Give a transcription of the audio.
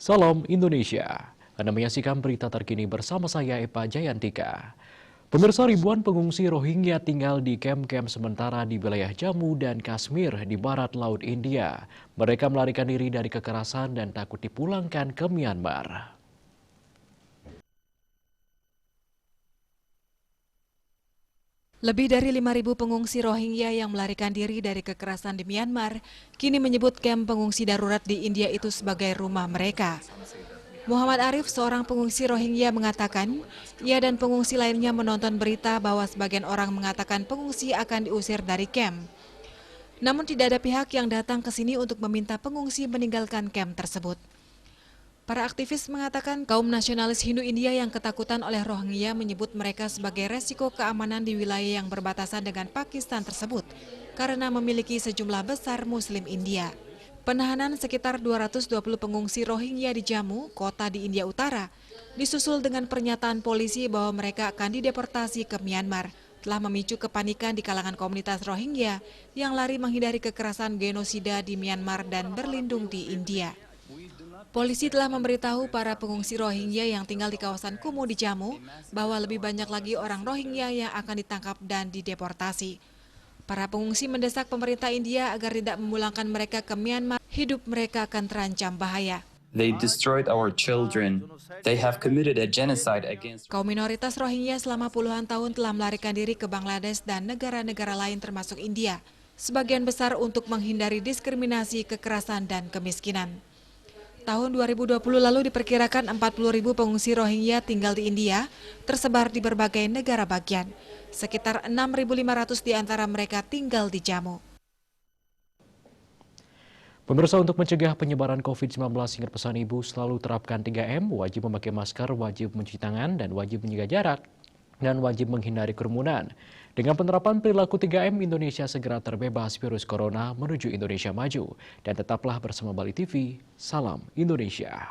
Salam Indonesia. Anda menyaksikan berita terkini bersama saya Eva Jayantika. Pemirsa, ribuan pengungsi Rohingya tinggal di kamp-kamp sementara di wilayah Jammu dan Kashmir di barat Laut India. Mereka melarikan diri dari kekerasan dan takut dipulangkan ke Myanmar. Lebih dari 5.000 pengungsi Rohingya yang melarikan diri dari kekerasan di Myanmar kini menyebut kamp pengungsi darurat di India itu sebagai rumah mereka. Muhammad Arif, seorang pengungsi Rohingya, mengatakan ia dan pengungsi lainnya menonton berita bahwa sebagian orang mengatakan pengungsi akan diusir dari kamp. Namun tidak ada pihak yang datang ke sini untuk meminta pengungsi meninggalkan kamp tersebut. Para aktivis mengatakan kaum nasionalis Hindu India yang ketakutan oleh Rohingya menyebut mereka sebagai resiko keamanan di wilayah yang berbatasan dengan Pakistan tersebut karena memiliki sejumlah besar Muslim India. Penahanan sekitar 220 pengungsi Rohingya di Jammu, kota di India Utara, disusul dengan pernyataan polisi bahwa mereka akan dideportasi ke Myanmar, telah memicu kepanikan di kalangan komunitas Rohingya yang lari menghindari kekerasan genosida di Myanmar dan berlindung di India. Polisi telah memberitahu para pengungsi Rohingya yang tinggal di kawasan kumuh di Jammu bahwa lebih banyak lagi orang Rohingya yang akan ditangkap dan dideportasi. Para pengungsi mendesak pemerintah India agar tidak memulangkan mereka ke Myanmar, hidup mereka akan terancam bahaya. They destroyed our children. They have committed a genocide against. Kaum minoritas Rohingya selama puluhan tahun telah melarikan diri ke Bangladesh dan negara-negara lain termasuk India, sebagian besar untuk menghindari diskriminasi, kekerasan, dan kemiskinan. Tahun 2020 lalu diperkirakan 40.000 pengungsi Rohingya tinggal di India, tersebar di berbagai negara bagian. Sekitar 6.500 di antara mereka tinggal di Jammu. Pemirsa, untuk mencegah penyebaran COVID-19, ingat pesan ibu selalu terapkan 3M, wajib memakai masker, wajib mencuci tangan, dan wajib menjaga jarak, dan wajib menghindari kerumunan. Dengan penerapan perilaku 3M, Indonesia segera terbebas virus corona menuju Indonesia maju. Dan tetaplah bersama Bali TV, salam Indonesia.